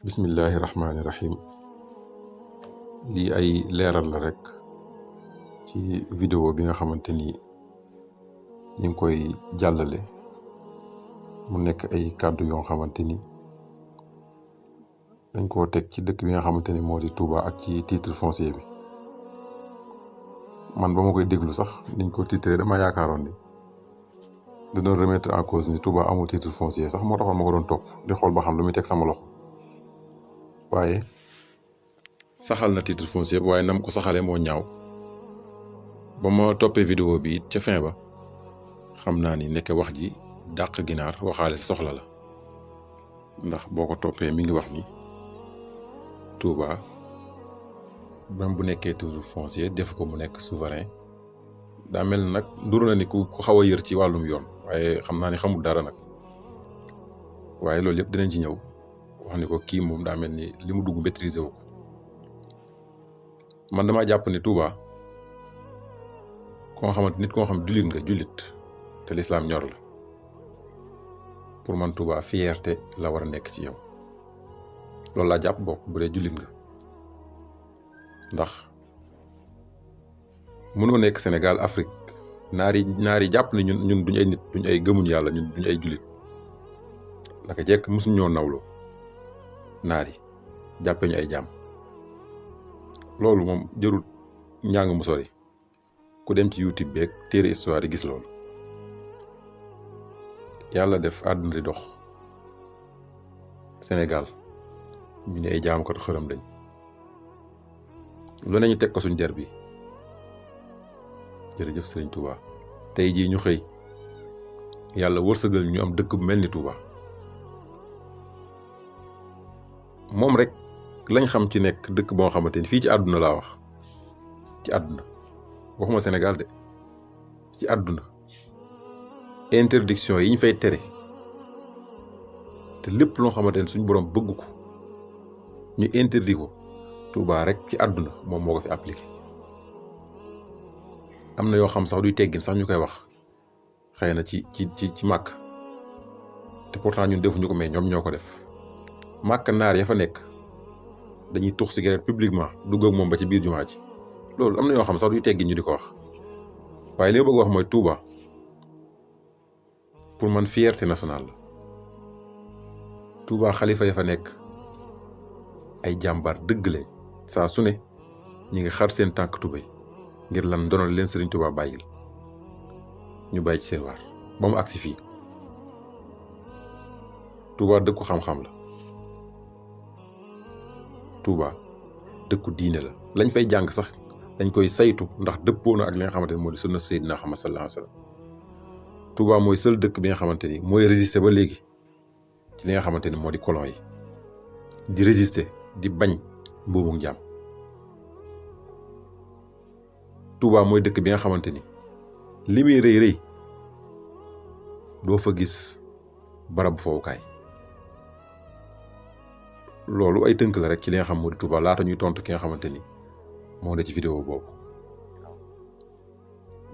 bismillahi rahmaani rahim lii ay leeral la rek ci vidéo bi nga xamante ni ñu ngi koy jàllale mu nekk ay kàddu yoo xamante ni dañ koo teg ci dëkk bi nga xamante ni moo di Touba ak ci titre foncier bi. Man ba ma koy déglu sax niñ ko titré dama yaakaaroon ni da doon remettre en cause ni Touba amul titre foncier sax moo taxoon ma ko doon topp di xool ba xam lu muy teg sama loxo. waaye saxal na titre foncier bi waaye nam ko saxalee moo ñaaw ba ma toppee vidéo bi it ca fin ba xam naa ni nekk wax ji dàq ginaar waxaale sa soxla la ndax boo ko toppee mi ngi wax ni Touba même bu nekkee titre foncier def ko mu nekk souverain daa mel nag nduru na ni ku xaw a yër ci wàllum yoon waaye xam naa ni xamul dara nag waaye loolu yëpp dinañ ci ñëw. wax ni ko kii moom daa mel ni li mu dugg maîtriser wu ko man damaa jàpp ni Touba koo xamante nit koo xam jullit nga jullit te lislaam ñor la pour man Touba fierté la war a nekk ci yow loolu laa jàpp bokk bu dee jullit nga ndax mënoo nekk Sénégal Afrique naar yi jàpp ni ñun duñ ay nit duñ ay gëmuñ yàlla ñun duñ ay jullit naka jekk mosuñ ñoo nawloo naar yi jàppee ñu ay jaam loolu moom jërul njàng mu sori ku dem ci YouTube beeg téere histoire yi gis loolu yàlla def àdduna di dox Sénégal ñu ne ay jaamukatu xërëm dañ lu ne ñu teg ko suñ der bi jërëjëf Sëriñ Touba tey jii ñu xëy yàlla wërsëgal ñu am dëkk bu mel ni Touba moom rek lañ xam ci nekk dëkk boo xamante ni fii ci àdduna laa wax ci àdduna waxuma Sénégal de ci àdduna interdiction yi ñu fay tere te lépp loo xamante ni suñu borom bëgg ko ñu interdit ko Touba rek ci àdduna moom moo ko fi appliqué am na yoo xam sax duy teggin sax ñu koy wax xëy na ci màkk te pourtant ñun defuñu ko mais ñoom ñoo ko def. màkk naar ya fa nekk dañuy tux cigarette publiquement dugg ak moom ba ci biir jumaa ji loolu am na yoo xam sax duy teggin ñu di ko wax waaye li ma bëgg wax mooy Touba pour man fierté nationale la Touba xalifa ya fa nekk ay jàmbaar dëgg lañ saa su ne ñi ngi xar seen tànk tubéy ngir lan donal leen Sëriñ Touba bàyyil ñu bàyyi ci seen waar ba mu agsi fii Touba dëkku xam-xam la Touba dëkku diine la lañ fay jàng sax dañ koy saytu ndax dëppoo na ak li nga xamante ni moo di sunna Seydina Muhammad sallallahu alayhi wa sallam Touba mooy seul dëkk bi nga xamante ni mooy résister ba léegi ci li nga xamante ni moo di colon yi di résister di bañ mbuumu jaam Touba mooy dëkk bi nga xamante ni li muy rëy rëy doo fa gis barabu fowukaay loolu ay tënk la rek ci li nga xam moo di Touba laata ñuy tontu ki nga xamante ni moo da ci vidéo boobu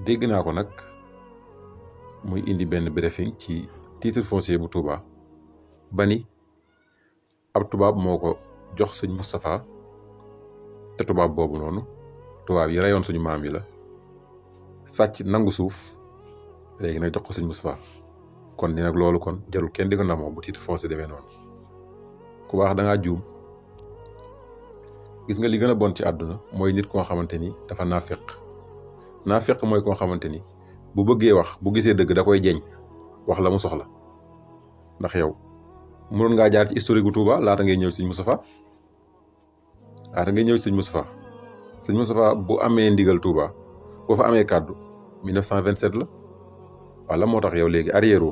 dégg naa ko nag muy indi benn briefing ci titre foncier bu Touba ba ni ab tubaab moo ko jox sëñ Moustapha te tubaab boobu noonu tubaab yi reyoon suñu maam yi la sàcc nangu suuf léegi nag jox ko sëñ Moustapha kon ni nag loolu kon jarul kenn di ko ndamoo bu titre foncier demee noonu ku baax da ngaa juum gis nga li gën a bon ci àdduna mooy nit koo xamante ni dafa naafeq mooy koo xamante ni bu bëggee wax bu gisee dëgg da koy jeñ wax la mu soxla ndax yow mënoon ngaa jaar ci historique gu Touba laata ngay ñëw sëñ Moustapha sëñ Moustapha bu amee ndigal Touba boo fa amee kàddu 1927 la wala moo tax yow léegi arrière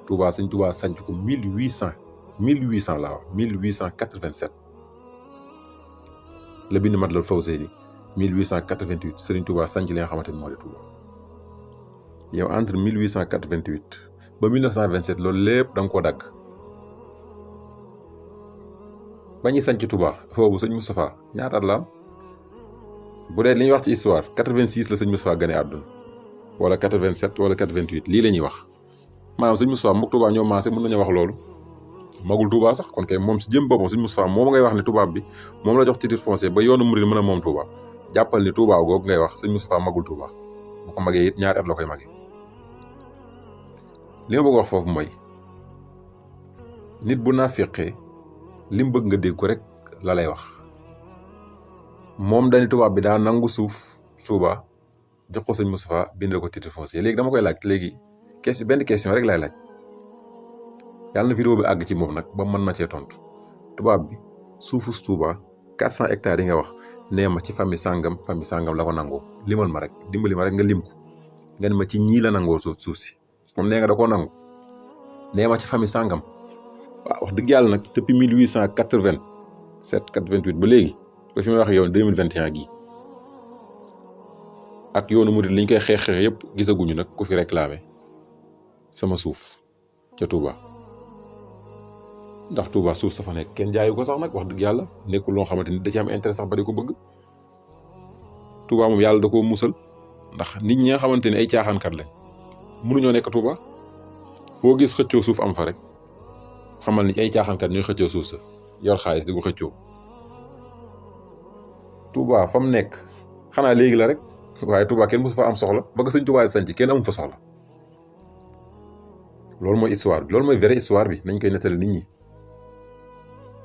Touba sëñ Touba sanc ko 1800 laa wax 1887 la bind Matlabul Fawzayni 1888 Serigne Touba sanc li nga xamante ni moo di Touba yow entre 1888 ba 1927 loolu lépp da nga koo dagg ba ñuy sanc Touba foofu sëñ Moustapha ñaata at la am bu dee li ñuy wax ci histoire 86 la sëñ Moustapha gane àdduna wala 87 wala 88 lii la ñuy wax maanaam sëñ Moustapha mook Touba ñoo maase mën nañu wax loolu magul Touba sax kon kay moom si jëm boppam Serigne Moustapha moom ngay wax ne tubaab bi moom la jox titre foncier ba yoonu murid mën a moom Touba jàppal ni Touba googu ngay wax Serigne Moustapha magul Touba bu ko magee it ñaari at la koy magee li ma bëgg wax foofu mooy nit bu naafeqee li mu bëgg nga dégg ko rek la lay wax moom dañu tubaab bi daa nangu suuf Touba jox ko Serigne Moustapha bindal ko titre foncier léegi dama koy laaj léegi benn question rek lay laaj yàlla na vidéo bi àgg ci moom nag ba mën na cee tontu tubaab bi suufu Touba 400 hectares yi nga wax nee ma ci famille sàngam la ko nangoo limal ma rek dimbali ma rek nga lim ko nga ne ma ci ñii la nangoo suuf si moom nee nga da koo nangu nee ma ci famille sàngam waaw wax dëgg yàlla nag depuis 1887 88 ba léegi ba fi may wax yow 2021 gii ak yoonu murid liñ koy xeex yëpp gisaguñu nag ku fi réclamé sama suuf ca Touba ndax Touba suuf sa fa nekk kenn jaayu ko sax nag wax dëgg yàlla nekkul loo xamante ni da ci am intérêt sax ba di ko bëgg Touba moom yàlla da koo musal ndax nit ñi nga xamante ni ay caaxaankat lañ mënuñoo nekk Touba foo gis xëccoo suuf am fa rek xamal ni ay caaxaankat ñooy xëccoo suuf sa yor xaalis di ko xëccoo Touba fa mu nekk xanaa léegi la rek waaye Touba kenn mosu fa am soxla ba nga sëñ Touba di sanc kenn amu fa soxla loolu mooy histoire bi loolu mooy vraie histoire bi nañ koy nettali nit ñi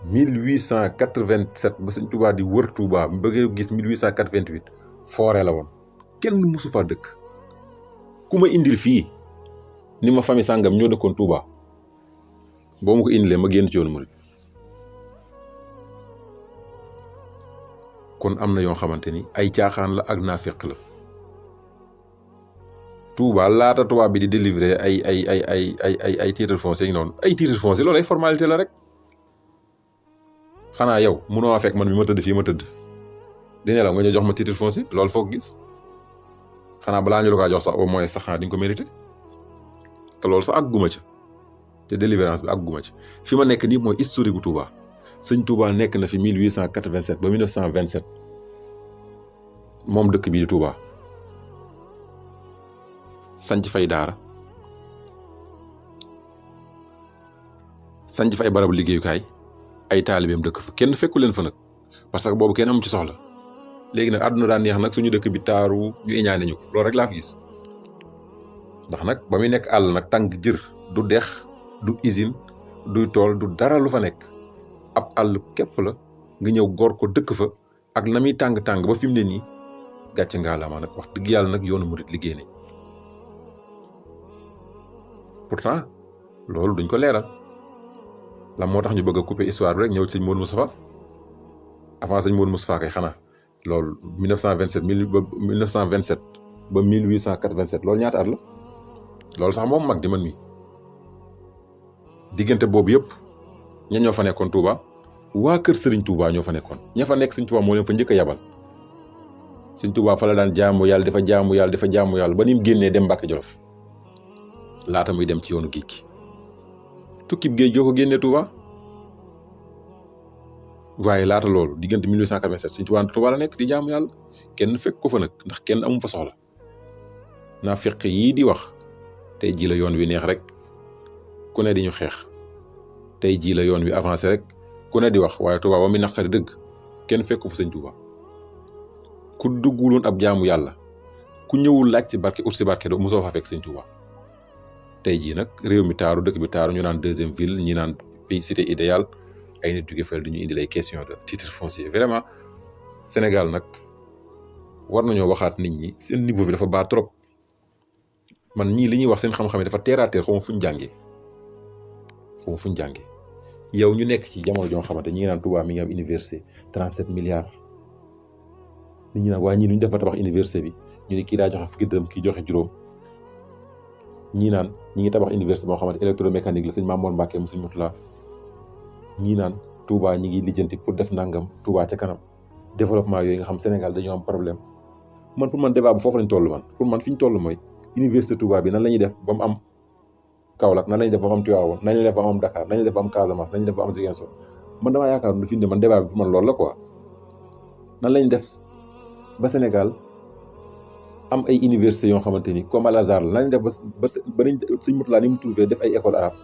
1887 ba sëñ Touba di wër Touba ba nga gis 1888 forêt la woon kenn mosu faa dëkk ku ma indil fii ni ma famille sàngam ñoo dëkkoon Touba boo ma ko indilee ma génn ci yoonu murid kon am na yoo xamante ni ay caaxaan la ak naafeq la Touba laata tubaab bi di délivrer ay titre foncier yi noonu ay titre foncier loolu ay formalité la rek xanaa yow mënoo a fekk man mi ma tëdd fii ma tëdd di nelaw nga ñëw jox ma titre foncier loolu foog gis xanaa balaa ñu la kaa jox sax au moins sax xanaa di nga ko mérité te loolu sax àgguma ca te délivrance bi àgguma ci fi ma nekk nii mooy historique gu Touba sëñ Touba nekk na fi 1887 ba 1927 moom dëkk bii di Touba sanc fay daara sanc fay barabu liggéeyukaay ay taalibeem dëkk fa kenn fekku leen fa nag parce que boobu kenn amu ci soxla léegi nag àdduna daan neex nag suñu dëkk bi taaru ñu iñaane ñu ko loolu rek laa fi gis ndax nag ba muy nekk àll nag tàng jër du dex du usine du tool du dara lu fa nekk ab àll képp la nga ñëw gor ko dëkk fa ak na muy tàng-tàng ba fi mu ne nii gàcce ngaa la ma nag wax dëgg yàlla nag yoonu murit liggéey nañ pourtant loolu duñ ko leeral la moo tax ñu bëgg a couper histoire bi rek ñëw ci sëñ Modou Moustapha avant sëñ Modou Moustapha kay xanaa loolu 1927 ba 1887 loolu ñaata at la loolu sax moom mag di man mi diggante boobu yëpp ña ñoo fa nekkoon Touba waa kër Serigne Touba ñoo fa nekkoon ña fa nekk Serigne Touba moo leen fa njëkk a yabal Serigne Touba fa la daan jaamu yàlla dafa jaamu yàlla ba ni mu génnee dem Mbàkke Jolof laata muy dem ci yoonu géej gi tukkib géej joo ko génnee Touba waaye laata loolu diggante 1887 Serigne Touba la nekk di jaamu yàlla kenn fekk ko fa nag ndax kenn amu fa soxla naa fekk yii di wax tey jii la yoon wi neex rek ku ne di ñu xeex tey jii la yoon wi avancé rek ku ne di wax waaye Touba ba muy naqari dëgg kenn fekku fa sëñ Touba ku dugguloon ab jaamu yàlla ku ñëwul laaj ci barke ut si barke doo mosoo fa fekk sëñ Touba tey jii nag réew mi taaru dëkk bi taaru ñu naan deuxième ville ñi naan pays cité idéal ay nit jóge fële di ñu indi lay question de titre foncier vraiment Sénégal nag war nañoo waxaat nit ñi seen niveau bi dafa baa trop man ñii li ñuy wax seen xam-xam yi dafa terre à terre xaw ma fu ñu jàngee yow ñu nekk ci jamono joo xamante ñi ngi naan Touba mi ngi am université 37 milliards nit ñi naan waa ñii lu ñu def ba tabax université bi ñu ne kii daa joxe fukki dërëm kii joxe juróom ñii naan ñi ngi tabax université boo xamante électromécanique la sëñ Mamour Mbacke mu sëñ Moutala ñii naan Touba ñi ngi lijjanti pour def nangam Touba ca kanam développement yooyu nga xam Sénégal dañoo am problème man pour man débat bu foofu lañ toll man pour man fi ñu toll mooy université Touba bi nan la ñuy def ba mu am Kaolack nan la ñuy def ba mu am Tivaouane nan la ñuy def ba mu am Dakar nan la ñuy def ba am Casamance nan la ñuy def ba am Ziguinchor man damaa yaakaar lu fi ne man débat bi pour man loolu la quoi nan la ñuy def ba Sénégal am ay universités yoo xamante ni comme al Azhar la nan la ñuy def ba sëñ Moutala ni mu trouvé def ay école arabe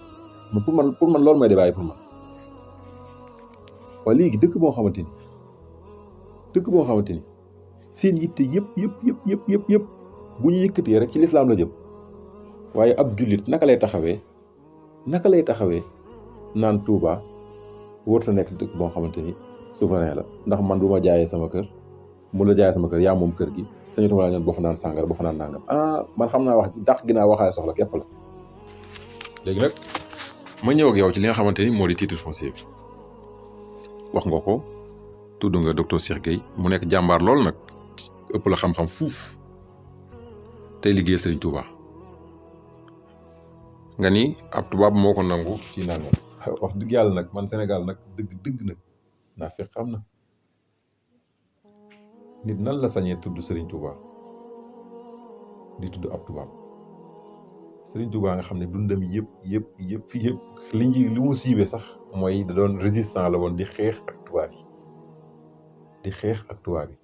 pour man loolu mooy débat yi pour man. waaye léegi dëkk boo xamante ni seen yitte yëpp bu ñu yëkkatee rek ci lislaam la jëm waaye ab jullit naka lay taxawee naan Touba wóor na nekk dëkk boo xamante ni souverain la ndax man bu ma jaayee sama kër mu la jaayee sama kër yaa moom kër gi sañatuma laa ñoon boo fa naan sàngara boo fa naan nangam man xam naa wax dàq ginnaaw waxaale soxla képp la. léegi nag ma ñëw ak yow ci li nga xamante ni moo di titre foncier bi wax nga ko tudd nga docteur Cheikh Gueye mu nekk jàmbaar lool nag ëpp la xam-xam fuuf tey liggéey Serigne Touba nga ni ab tubaab moo ko nangu ci nangam wax dëgg yàlla nag man Sénégal nag dëgg nag naa fekk xam na nit nan la sañee tudd Serigne Touba di tudd ab tubaab Serigne Touba nga xam ne dundam yëpp li mu siiwee sax mooy da doon résistant la woon di xeex ak tubaab yi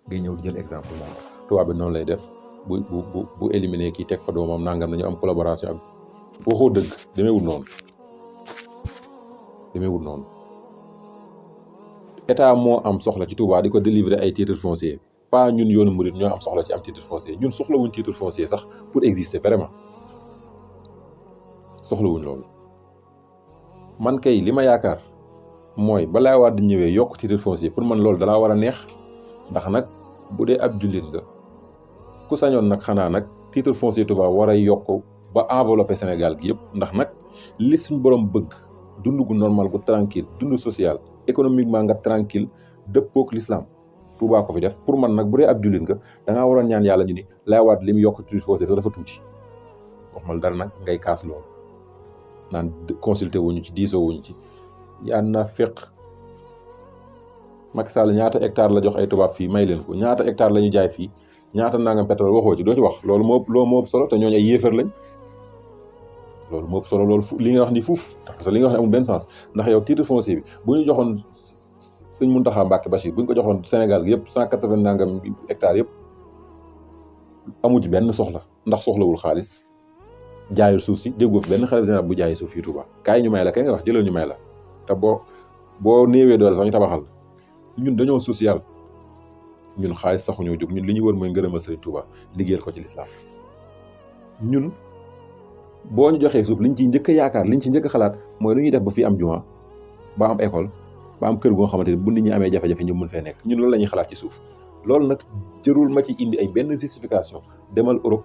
ngay ñëw di jël exemple moom tubaab bi noonu lay def bu éliminer kii teg fa doomam nangam nañu am collaboration ak waxoo dëgg demeewul noonu état moo am soxla ci Touba di ko délivrer ay titre foncier pas ñun yoonu murid ñoo am soxla ci am titre foncier ñun soxlawuñ titre foncier sax pour exister vraiment soxlawuñ loolu man kay li ma yaakaar mooy balaa waa di ñëwee yokk titre foncier pour man loolu dalaa war a neex ndax nag bu dee ab jullit nga ku sañoon nag xanaa nag titre foncier Touba war a yokk ba enveloppé Sénégal gi yëpp ndax nag li suñ borom bëgg dund gu normal gu tranquille dund social économiquement nga tranquille dëppook l'islam Touba ko fi def pour man nag bu dee ab jullit nga da ngaa waroon ñaan yàlla ñu ni lay waat li mu yokk titre foncier dafa tuuti wax mal dara nag ngay kaas loolu naan consulté wuñu ci diisoo wuñu ci yaa na féq Macky Sall ñaata hectare la jox ay tubaab fii may leen ko ñaata hectare la ñu jaay fii ñaata nangam pétrole waxoo ci doo ci wax loolu moo ëpp solo te ñooñu ay yéefar lañ loolu moo ëpp solo loolu li nga wax ni fuuf parce que li nga wax ne amul benn sens ndax yow titre foncier bi bu ñu joxoon sëñ Mountakha Mbacké Bachir bu ñu ko joxoon Sénégal gi yëpp 180 nangam hectares yëpp amu ci benn soxla ndax soxlawul xaalis jaayul suuf si déggoo fi benn xalifa général bu jaayee suuf fii Touba kaay ñu may la kay nga wax jëlal ñu may la te boo néewee doole sax ñu tabaxal ñun dañoo social ñun xaalis saxuñoo jóg ñun li ñu wër mooy ngërëmal Serigne Touba liggéeyal ko ci lislaam ñun boo ñu joxee suuf liñ ciy njëkk a yaakaar liñ ci njëkk a xalaat mooy lu ñuy def ba fii am juma ba am école ba am kër goo xamante ni bu nit ñi amee jafe-jafe ñu mën fee nekk ñun loolu la ñuy xalaat ci suuf loolu nag jërul ma ci indi ay benn justification demal Europe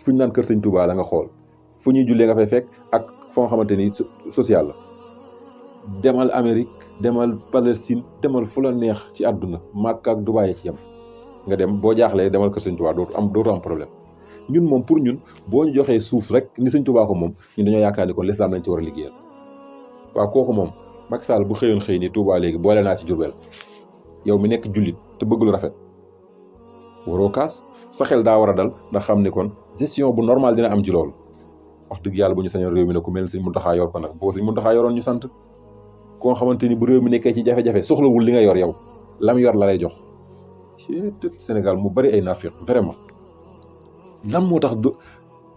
fu ñu naan kër Sëñ Touba la nga xool fu ñuy jullee nga fay fekk ak foo xamante ni social la demal Amérique demal Palestine demal fu la neex ci àdduna Makka ak Dubaay ci yam nga dem boo jaaxlee demal kër Sëñ Touba dootu am problème ñun moom pour ñun boo ñu joxee suuf rek ni Sëñ Touba ko moom ñun dañoo yaakaar ni kon l'islam lañ ci war a liggéeyal waaw kooku moom Macky Sall bu xëyoon xëy ni Touba léegi boole naa ci Jurbel yow mi nekk jullit te bëgg lu rafet waroo kaas sa xel daa war a dal ndax xam ni kon gestion bu normal dina am ci loolu wax dëgg yàlla bu ñu sañoon réew mi ne ku mel ni Sëñ Mountakha yor ko nag boo Sëñ Mountakha yoroon ñu sant koo xamante ni bu réew mi nekkee ci jafe-jafe soxlawul li nga yor yow lam yor la lay jox Sénégal mu bari ay naafiq vraiment lan moo tax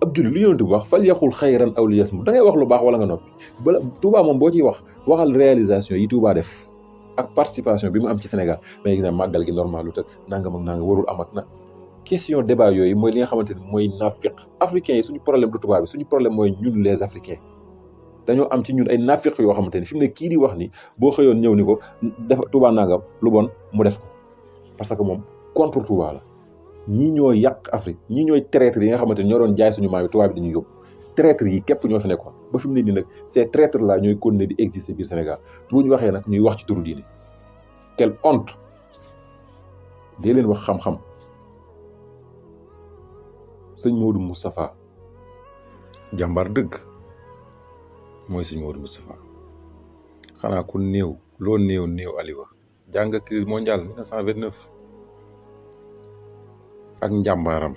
ab jullit lu yonent bu wax fal yaxul xayran aw liyasmut da ngay wax lu baax wala nga noppi bala Touba moom boo ciy waxal réalisation yi Touba def ak participation bi mu am ci Sénégal mais gis na màggal gi normal lu teg nangam ak nangam warul am ak na question débat yooyu mooy li nga xamante ni mooy nafiq africains yi suñu problème du Touba bi suñu problème mooy ñun les africains dañoo am ci ñun ay nafiq yoo xamante ni fi mu ne kii di wax ni boo xëyoon ñëw ni ko def Touba nangam lu bon mu def ko parce que moom contre Touba la ñii ñooy yàq Afrique ñii ñooy traître yi nga xamante ni ñoo doon jaay suñu maam yi Touba bi dañuy yóbbu traître yi képp ñoo fi nekkoon ba fi mu ne nii nag ces traîtres là ñooy continuer di exister biir Sénégal bu ñu waxee nag ñuy wax ci turu diine quelle honte dee leen wax xam-xam sëñ Modou Moustapha jàmbaar dëgg mooy sëñ Modou Moustapha xanaa ku néew loo néew aliwa jàng crise mondiale 1929 ak njàmbaaram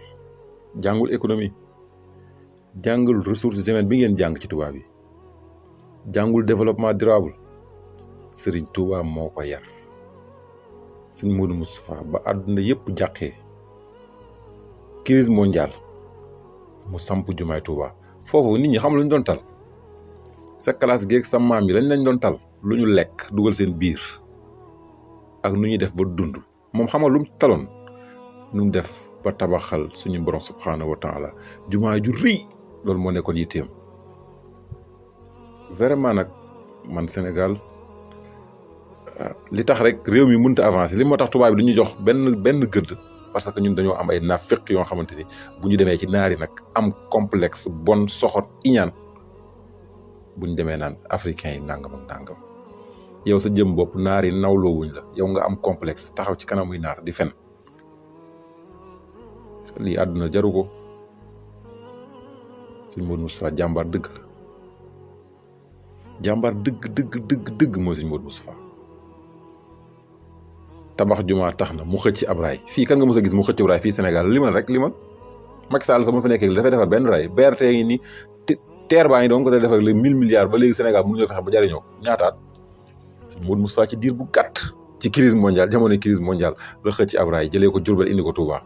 jàngul économie jàngul ressources humaines bi ngeen jàng ci tubaab yi jàngul développement durable Serigne Touba moo ko yar sëñ Modou Moustapha ba àdduna yëpp jàqee crise mondiale mu samp jumaay Touba foofu nit ñi xam lu ñu doon tal sa classe geeg sa maam yi lañ doon tal lu ñu lekk dugal seen biir ak nu ñuy def ba dund moom xam nga lu mu taloon nu mu def ba tabaxal suñu borom subhanahu wa taala jumaa ju rëy loolu moo nekkoon yitteem vraiment nag man Sénégal li tax rek réew mi mënut a avancer li moo tax tubaab bi du ñu jox benn gëdd parce que ñun dañoo am ay naafeq yoo xamante ni bu ñu demee ci naari nag am complexe bon soxot iñaan bu ñu demee naan africain yi nangam ak nangam yow sa jëm bopp naar yi nawloo wuñ la yow nga am complexe taxaw ci kanamuy naar di fen lii àdduna jaru ko. Sëñ Modou Moustapha jàmbaar dëgg la jàmbaar dëgg mooy Sëñ Modou Moustapha tabax jumaa tax na mu xëcc ab raay fii kan nga mës a gis mu xëcc ab raay fii Sénégal limal Macky Sall sax mu fi nekkee dafay defar benn raay BRT ngi ni terre baa ngi doon ko def defar les 1000 milliards ba léegi Sénégal mënuñoo fexe ba jariñoo ñaataat Sëñ Modou Moustapha ci diir bu gàtt ci crise mondiale jamono crise mondiale la xëcc ab raay jëlee ko Diourbel indi ko Touba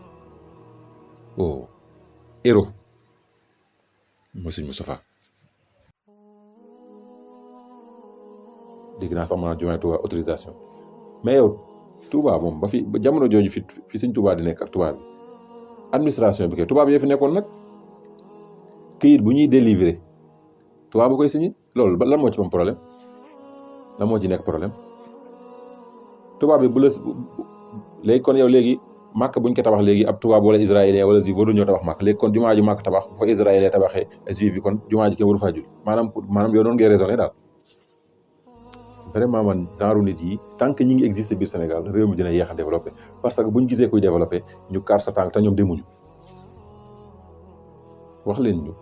oh héros mooy Sëñ Moustapha dégg naa sax mën naa jumaay Touba autorisation mais yow Touba moom ba jamono jooju fi Sëñ Touba di nekk ak Touba bi administration bi kay Touba bi yee fi nekkoon nag këyit bu ñuy délivrer Touba bu koy signé loolu lan moo ci am problème lan moo ci nekk problème Touba bi bu la léegi kon yow léegi màkk buñ ko tabax léegi ab tubaab wala israélien wala juif waru ñoo tabax màkk léegi kon jumaa ju màkk tabax bu fa israélien tabaxee juif bi kon jumaa ji kenn waru faa jul maanaam yow noonu ngay raisonné daal vraiment man genre nit yi tant que ñi ngi existé biir Sénégal réew mi dina yéex a développé parce que buñ gisee kuy développé ñu kar sa tànk te ñoom demuñu wax leen ñu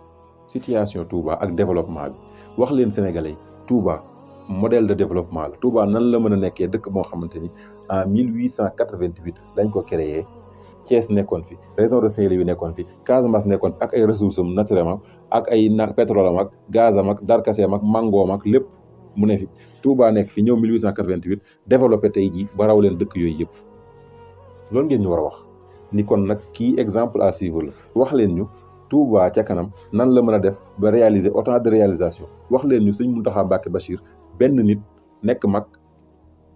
situation Touba ak développement bi wax leen sénégalais Touba modèle de développement la Touba nan la mën a nekkee dëkk moo xamante ni en 1888 lañ ko créé Thiès nekkoon fi région de Saint-Louis nekkoon fi Casamance nekkoon fi ak ay ressources am naturellement ak ay pétrole am ak gaz am ak darkase am ak mangoom ak lépp mu ne fi Touba nekk fi ñëw 1888 développé tey jii ba raw leen dëkk yooyu yëpp loolu ngeen ñu war a wax ni kon nag kii exemple à suivre la wax leen ñu Touba ca kanam nan la mën a def ba réaliser autant de réalisation wax leen ñu Sëñ Mountakha Mbacké Bachir benn nit nekk mag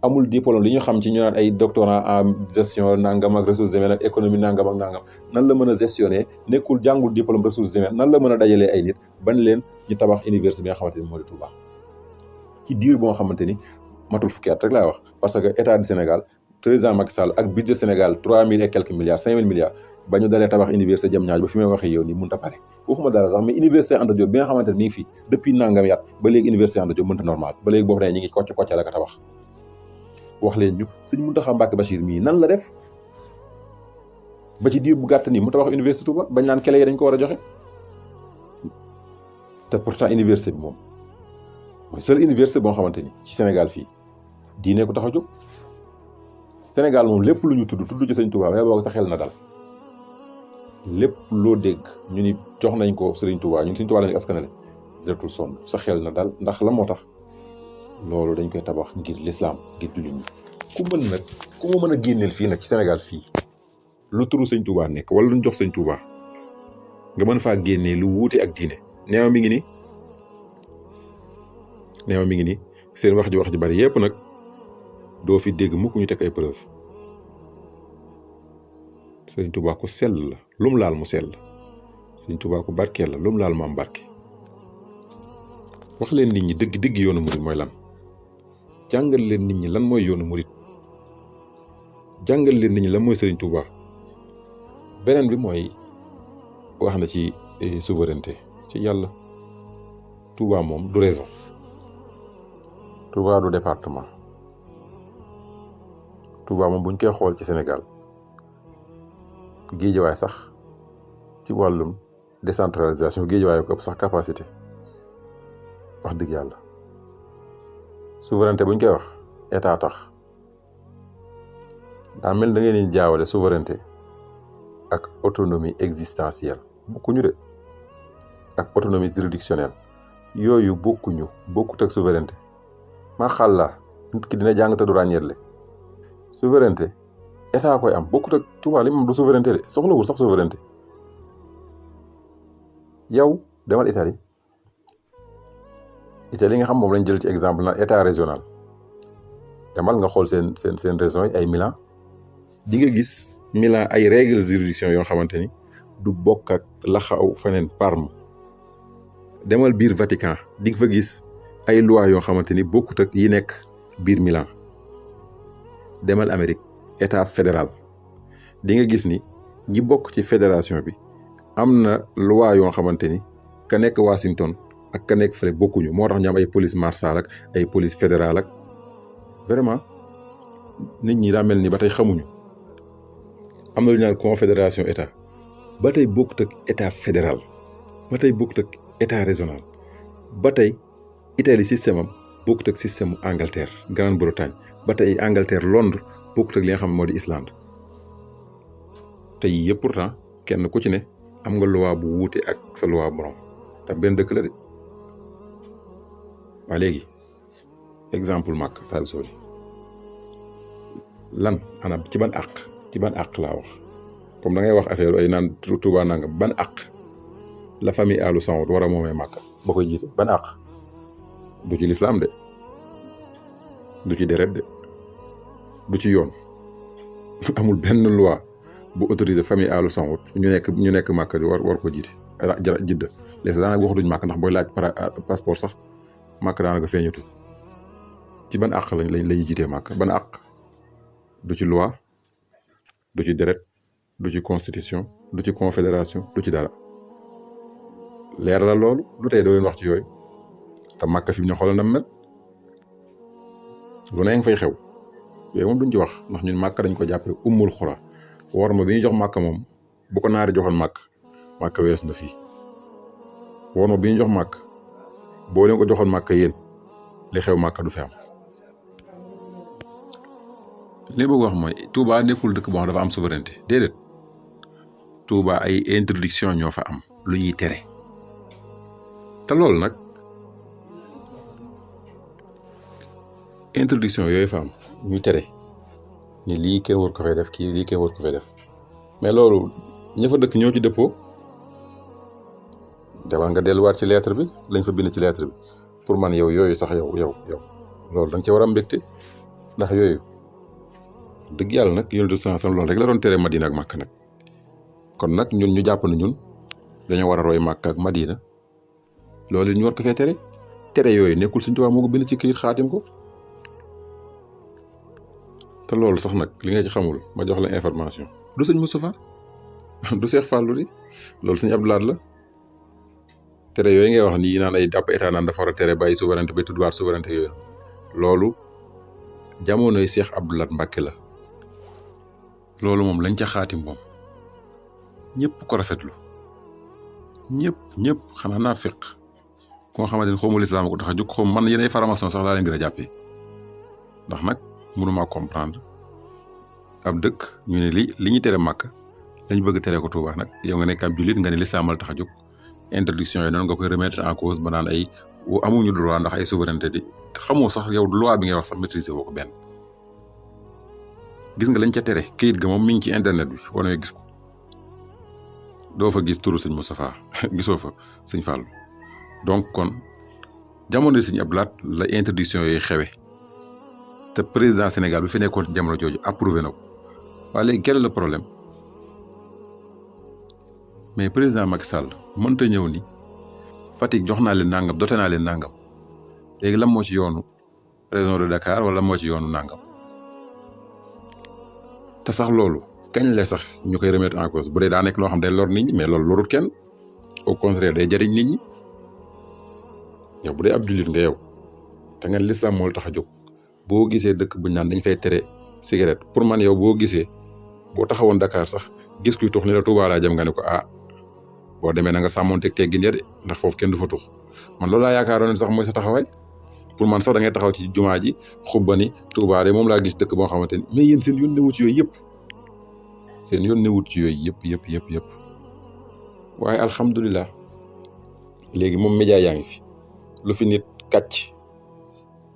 amul diplôme li ñu xam ci ñu naan ay doctorat en gestion nangam ak ressources humaines ak économie nangam ak nangam nan la mën a gestionner nekkul jàngul diplôme ressources humaines nan la mën a dajalee ay nit ban leen ñu tabax université bi nga xamante ni moo di Touba ci diir boo xamante ni matul fukki at rek laay wax parce que état du Sénégal président Macky Sall ak budget Sénégal 3000 et quelques milliards 5000 milliards ba ñu dalee tabax université Diamniadio ba fi may waxee yow nii mënut a pare waxuma dara sax mais université Anta Diop bi nga xamante ne mi ngi fi depuis nangam yaat ba léegi université Anta Diop mënta normal ba léegi boobu ne ñi ngi kocc la ko tabax wax leen ñu Sëñ Mountakha Mbacké Bachir mii nan la def ba ci diir bu gàtt nii mu tabax université Touba bañ naan clé yi dañ ko war a joxe te pourtant université bi moom mooy seule université boo xamante ni ci Sénégal fii diine ko tax a jóg Sénégal moom lépp lu ñu tudd ci Sëñ Touba waaye boo sa xel na dal lépp loo dégg ñu ni jox nañ ko Sëriñ Touba ñun Sëriñ Touba lañu askanale jërëtul sonn sa xel na dal ndax la moo tax loolu dañ koy tabax ngir l'islam ngir jullit ñi ku ma mën a génneel fii nag ci Sénégal fii lu turu Sëñ Touba nekk wala lu ñu jox Sëñ Touba nga mën faa génnee lu wuute ak diine neewa mi ngi ni seen wax ji bari yépp nag doo fi dégg mukk ñu teg ay preuve Sëñ Touba ku sell la lum laal mu sell Sëñ Touba ku barkeel la lum laal mu am barke wax leen nit ñi dëgg yoonu murit mooy lan jàngal leen nit ñi lan mooy yoonu murit jàngal leen nit ñi lan mooy Sëriñ Touba beneen bi mooy wax na ci souveraineté ci yàlla Touba moom du raison Touba du département Touba moom buñ koy xool ci Sénégal Géejawaay sax ci wàllum décentralisation Géejawaay ko ëpp sax capacité wax dëgg yàlla souveraineté buñ koy wax état tax daa mel da ngeen di jaawale souveraineté ak autonomie existentielle bokkuñu de ak autonomie juridictionnelle yooyu bokkut ak souveraineté maa xàllaa nit ki dina jàng te du ràññeetle souveraineté état koy am bokkut ak Touba li mu am du souveraineté de soxlawul sax souveraineté yow demal Italie Italie nga xam moom lañ jël ci exemple na état régional demal nga xool seen régions yi ay Milan di nga gis Milan ay règles juridiction yoo xamante ni du bokk ak la xaw feneen Parme demal biir Vatican di nga fa gis ay loi yoo xamante ni bokkut ak yi nekk biir Milan demal Amérique état fédéral di nga gis ni ñi bokk ci fédération bi am na loi yoo xamante ni ka nekk Washington ak ka nekk fële bokkuñu moo tax ñu am ay police martiale ak ay police fédérale ak vraiment nit ñi daa mel ni ba tey xamuñu am na lu ñu naan confédération état ba tey bokkut ak état fédéral ba tey bokkut ak état régional ba tey Italie système am bokkut ak système Angleterre Grande-Bretagne ba tey Angleterre Londres bokkut ak li nga xam ne moo di Islande te yii yëpp pourtant kenn ku ci ne am nga loi bu wuute ak sa loi borom te benn dëkk la de waa léegi exemple Makka taal sooli lan ana ci ban àq laa wax comme da ngay wax affaire ay naan Touba nangam ban àq la famille Alu Saoud war a moomee Makka ba koy jiite ban àq du ci lislaam de du ci deret de du ci yoon amul benn loi bu autorisé famille Alu Saoud ñu nekk Makka di war ko jiite Jidda léegi daanaka wax duñ Makka ndax booy laaj passeport sax Makka daanaka feeñatul ci ban àq lañu jiitee Makka ban àq du ci loi du ci deret du ci constitution du ci confédération du ci dara leer la loolu lu tey doo leen wax ci yooyu te Makka fi mu ne xoolal na mel lu ne nga fay xew yooyu moom duñ ci wax ndax ñun Makka dañ ko jàppee ummul xura war ma bi ñu jox Makka moom bu ko naari joxoon Makka wees na fii war ma bi ñu jox Makka boo leen ko joxoon Makka yéen li xew Makka du fi am li bëgg wax mooy Touba nekkul dëkk boo xam dafa am souveraineté déedéet Touba ay introduction ñoo fa am lu ñuy tere te loolu nag introduction yooyu fa am ñuy tere ni lii kenn war ko fay def kii lii kenn war ko fay def mais loolu ña fa dëkk ñoo ci dëppoo dawal nga delluwaat ci lettre bi lañ fa bind ci lettre bi pour man yooyu sax yow loolu da nga ci war a mbégte ndax yooyu dëgg yàlla nag yonent bi sallallahu alayhi wasallam loolu rek la doon tere Madina ak Makka nag kon nag ñun ñu jàpp ne ñun dañoo war a roy Makka ak Madina loolu ñu war ko fee tere yooyu nekkul Sëñ Tuubaa moo ko bind ci këyit xaatim ko te loolu sax nag li nga ci xamul ma jox la information du Sëñ Moustapha du Cheikh Fallou di loolu Sëñ Abdou Lahad la tere yooyu ngay wax nii naan ay dàpp état naan dafa war a tere bàyyi souveraineté bay tudduwaat souveraineté yooyu loolu jamonoy Cheikh Abdou Lahad Mbacké la loolu moom lañ ca xaatim moom ñëpp ko rafetlu ñëpp xanaa naa fiq ku nga xamante ni xawma lislaam ko tax a jóg xaw man yéenay formation sax laa leen gën a jàppee ndax nag mënumaa comprendre ab dëkk ñu ne li ñu tere Makka lañ bëgg tere ko Touba nag yow nga nekk ab jullit nga ne lislaam la tax a jóg introduction yi noonu nga koy remettre en cause ba naan ay amuñu droit ndax ay souveraineté di xamoo sax yow loi bi ngay wax sax maîtriser woo ko benn gis nga lañ ca tere kayit ga moom mi ngi ci internet bi wane gis ko doo fa gis turu Sëñ Moustapha gisoo fa Sëñ Fallou donc kon jamono Sëñ Abdou Lahad la introduction yooyu xewe te président Sénégal bi fi nekkoon jamono jooju approuvé na ko waaye léegi quel est le problème mais président Macky Sall mënta ñëw ni Fatick jox naa leen nangam dote naa leen nangam léegi lan moo ci yoonu région de Dakar wala moo ci yoonu nangam te sax loolu kañ la sax ñu koy remettre en cause bu dee daa nekk loo xam day lor nit ñi mais loolu lorut kenn au contraire day jariñ nit ñi yow bu dee ab jullit nga yow te ngeen l'islam moo la tax a jóg boo gisee dëkk buñ naan dañ fay tere cigarette pour man yow boo gisee boo taxawoon Dakar sax gis kuy tux ni la Touba laa jëm nga ne ko boo demee na nga sàmmoonteeg teggin ya de ndax foofu kenn du fa tux man loolu laa yaakaaroon sax mooy sa taxawaay pour man sax da ngay taxaw ci jumaa ji xubba ni Touba de moom laa gis dëkk boo xamante ni mais yéen seen yoon newut ci yooyu yëpp waaye alhamdulilah léegi moom média yaa ngi fi lu fi nit kàcc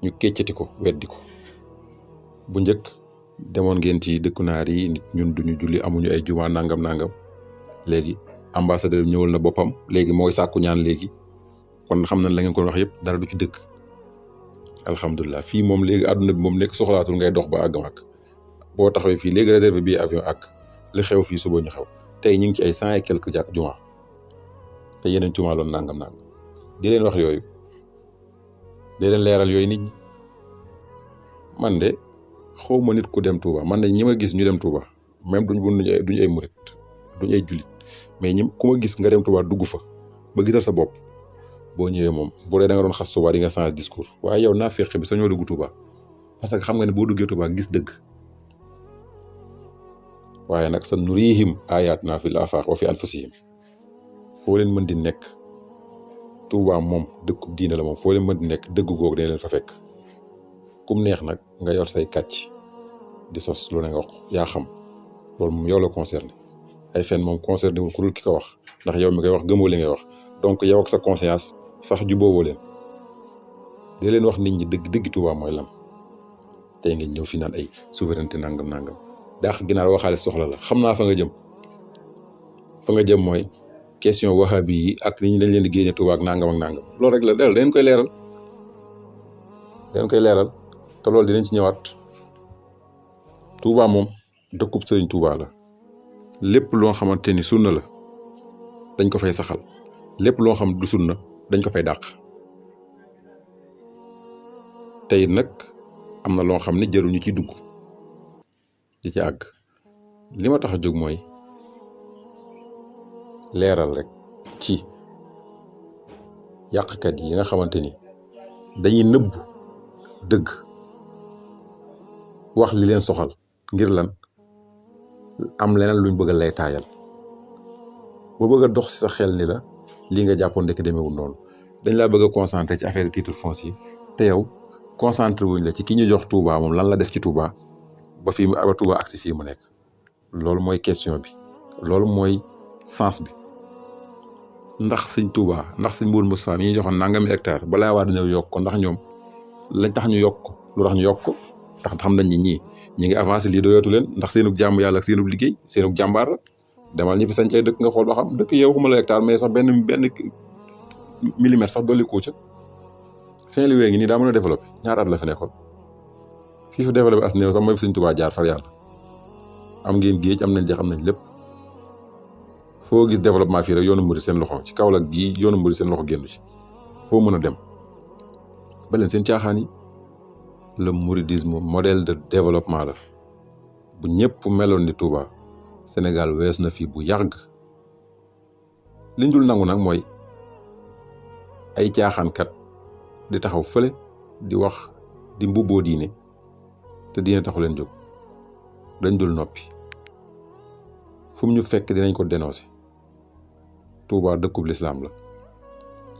ñu kéccati ko weddi ko bu njëkk demoon ngeen ci dëkku naar yi nit ñun duñu julli amuñu ay jumaa nangam léegi ambassadeur ñëwal na boppam léegi mooy sàkku ñaan léegi kon xam nañ la ngeen ko wax yëpp dara du ci dëgg. alhamdulilah fii moom léegi àdduna bi moom nekk soxlaatul ngay dox ba àgg mag boo taxawee fii léegi réservé bi avion ak li xew fii suba ñu xew tey ñu ngi ci ay 100 et quelques jàkk juma te yeneen juma loon nangam di leen wax yooyu di leen leeral yooyu nit ñi man de xaw ma nit ku dem Touba man de ñi ma gis ñu dem Touba même duñu ay murit duñu ay jullit mais ñi ku ma gis nga dem Touba dugg fa ba gisal sa bopp boo ñëwee moom bu dee da nga doon xas Touba di nga changer discours waaye yow naa fexe bi sañoo dugg Touba parce que xam nga ne boo duggee Touba gis dëgg waaye nag sa nurihim ayatina fil afaq wa fi anfusihim foo leen mën di nekk Touba moom dëkkub diine la moom foo leen mën di nekk dëgg googu dañ leen fa fekk kum neex nag nga yor say kàcc di sos lu ne nga wax yaa xam loolu moom yow la concerné ay fen moom concerné wul ku dul ki ko wax ndax yow mi koy wax gëmoo li ngay wax donc yow ak sa conscience sax jubóowoo leen di leen wax nit ñi dëgg Touba mooy lan tey nga ñëw fi naan ay souveraineté nangam daax ginaar waxaale soxla la xam naa fa nga jëm mooy question wahabi yi ak nit ñi dañ leen di génne Touba ak nangam loolu rek la dañ koy leeral te loolu dinañ ci ñëwaat Touba moom dëkkub Sëriñ Touba la lépp loo xamante ni sunna la dañ ko fay saxal lépp loo xam du sunna dañ ko fay dàq tey nag am na loo xam ne jaruñu ci dugg di ci àgg li ma tax a jóg mooy leeral rek ci yàqkat yi nga xamante ni dañuy nëbb dëgg wax li leen soxal ngir lan am leneen luñ bëgg a lay taayal ba bëgg a dox ci sa xel ni la lii nga jàppoon ndekk demeewul noonu dañ laa bëgg a concentré ci affaire titre foncier te yow concentré wuñ la ci ki ñu jox Touba moom lan la def ci Touba ba fii mu ba Touba agsi fii mu nekk loolu mooy question bi loolu mooy sens bi ndax sëñ Touba ndax sëñ Mbour Moustapha mi ñu joxoon nangami hectare balaa waa dañoo yokk ko ndax ñoom lañ tax ñu yokk lu tax ñu yokk tax xam nañ ni ñi ngi avancé lii doyootu leen ndax seenug jàmm yàlla ak seenug liggéey seenug jàmbaar la demal ñi fi sañ ay dëkk nga xool ba xam dëkk yow waxuma la hectare mais sax benn millimètre sax dolli ko ca Saint-Louis ngi nii daa mën a développé ñaata at la fi nekkoon fii fi développé as néew sax mooy fi sëñ Touba jaar far yàlla am ngeen géej am nañ jeex am nañ lépp foo gis développement fii rek yoonu murid seen loxo ci Kaolack gii yoonu murid seen loxo génn ci foo mën a dem ba leen seen caaxaan yi le mouridisme modèle de développement la bu ñëpp meloon ni Touba Sénégal wees na fii bu yàgg liñ dul nangu nag mooy ay caaxaankat di taxaw fële di wax di mbubboo diine te diine taxu leen jóg dañ dul noppi fu mu ñu fekk dinañ ko dénoncer Touba dëkkub lislaam la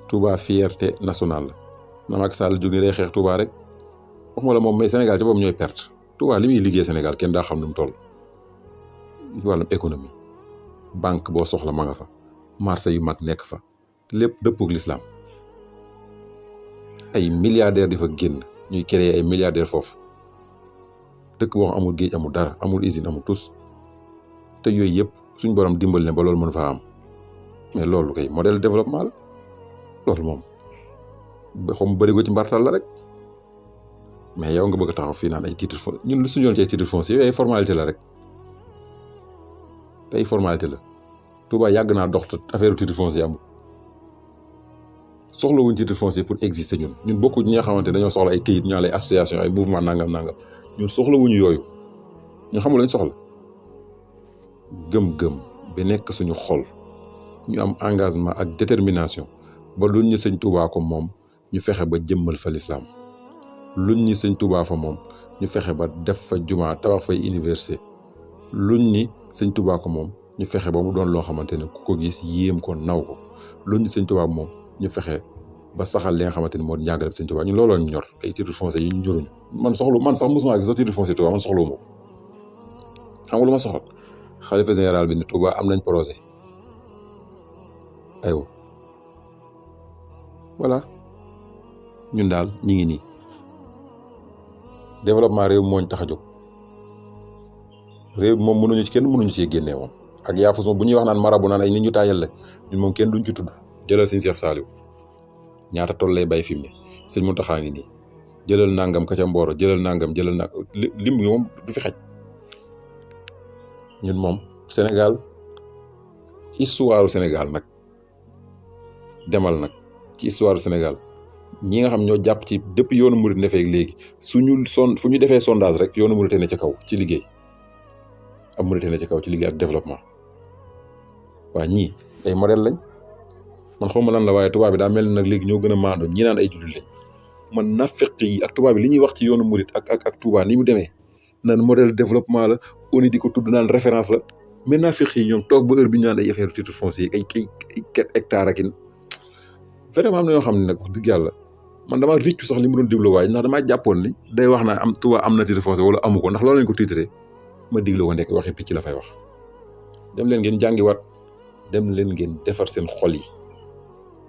Touba fierté nationale la na Macky Sall jóg ni day xeex Touba rek waxuma la moom mais Sénégal ci boobu ñooy perte Touba li muy liggéey Sénégal kenn daa xam nu mu toll wàllum économie banque boo soxla ma nga fa marché yu mag nekk fa lépp dëppug lislaam ay milliardaires di fa génn ñuy créer ay milliardaires foofu dëkk boo xam amul géej amul dara amul usine amul tus te yooyu yëpp suñ borom dimbal ne ba loolu mën faa am mais loolu kay modèle développement la loolu moom xam bëri ko ci mbartal la rek mais yow nga bëgg a taxaw fii naan ay titre foncier ñun lu suñu yoon ci ay titre foncier yooyu ay formalité la rek te ay formalité la Touba yàgg naa dox te affaire titre foncier amul soxla wuñ titre foncier pour exister ñun bokku ñi nga xamante dañoo soxla ay këyit ñu ay association ay mouvement nangam ñun soxla wuñu yooyu ñu xamul lañ soxla gëm-gëm bi nekk suñu xol ñu am engagement ak détermination ba luñ ñi sëñ Touba ko moom ñu fexe ba jëmmal fa lislaam luñ ñi sëñ Touba fa moom ñu fexe ba def fa jumaa tabax fay université luñ ni sëñ Touba ko moom ñu fexe ba mu doon loo xamante ne ku ko gis yéem ko naw ko luñ ñi sëñ Touba moom ñu fexe ba saxal li nga xamante ni moo di njàngale sëñ Touba ñu looloo ñu ñor ay titre foncier yi ñu ñoruñu man sax mosuma gis sax titre foncier Touba man soxlawu ma xam nga lu ma soxla xalifa général bi ne Touba am nañ projet aywa voilà ñun daal ñi ngi nii développement réew mooñ tax a jóg réew moom kenn mënuñu ci génnee moom ak yaafus moom bu ñuy wax naan marabu naan ay nit ñu taayal la ñun moom kenn duñ ci tudd jëlal sëñ Cheikh Saliou ñaata tool lay bay fi mu ne sëñ Mountakha ngi nii jëlal nangam ka ca Mboro jëlal nangam lim moom du fi xaj. ñun moom Sénégal histoire Sénégal nag demal nag ci histoire Sénégal ñi nga xam ñoo jàpp ci depuis yoonu murit defee léegi fu ñu defee sondage rek yoonu murit ne ca kaw ci liggéey ab murit ne ca kaw ci liggéey ak développement. waa ñii ay modèle lañ man xaw ma lan la waaye tubaab bi daa mel nag léegi ñoo gën a maandoo ñi naan ay jullit lañ man nafiq yi ak tubaab bi li ñuy wax ci yoonu murit ak Touba ni mu demee naan modèle développement la ONU di ko tudd naan référence la mais nafiq yi ñoom toog ba heure bi ñu naan ay affaire titre foncier ay 4 hectares ak vraiment am na yoo xam ne nag wax dëgg yàlla man damaa rëccu sax li mu doon déglu waaye ndax damaa jàppoon ni day wax naa am Touba am na titre foncier wala amu ko ndax loolu lañ ko titré ma déglu ko nekk waxi picc la fay wax. dem leen ngeen jàngiwaat dem leen ngeen defar seen xol yi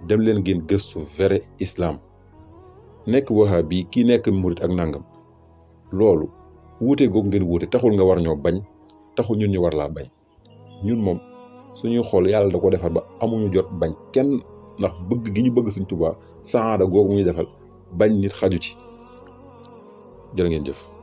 dem leen ngeen gëstu vrai islam nekk wahabi kii nekk murit ak nangam loolu wuute googu ngeen wuute taxul nga war ñoo bañ taxul ñun ñu war laa bañ ñun moom suñuy xool yàlla da ko defar ba amuñu jot bañ kenn ndax bëgg gi ñu bëgg Sëñ Tuubaa saada googu muy defal bañ nit xaju ci jërë ngeen jëf.